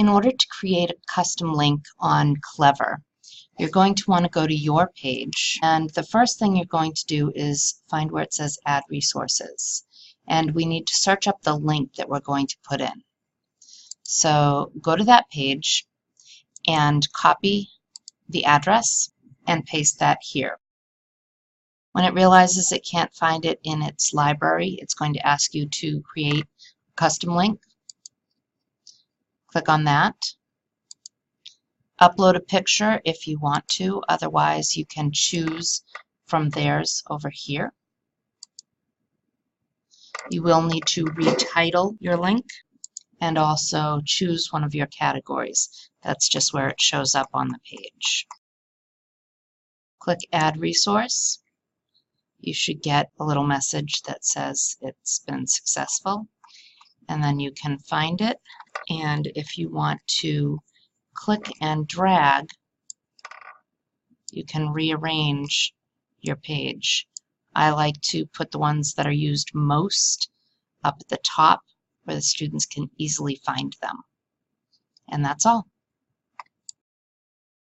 In order to create a custom link on Clever, you're going to want to go to your page, and the first thing you're going to do is find where it says Add Resources, and we need to search up the link that we're going to put in. So go to that page and copy the address and paste that here. When it realizes it can't find it in its library, it's going to ask you to create a custom link. Click on that. Upload a picture if you want to, otherwise you can choose from theirs over here. You will need to retitle your link and also choose one of your categories. That's just where it shows up on the page. Click Add Resource. You should get a little message that says it's been successful, and then you can find it, and if you want to click and drag, you can rearrange your page. I like to put the ones that are used most up at the top where the students can easily find them. And that's all.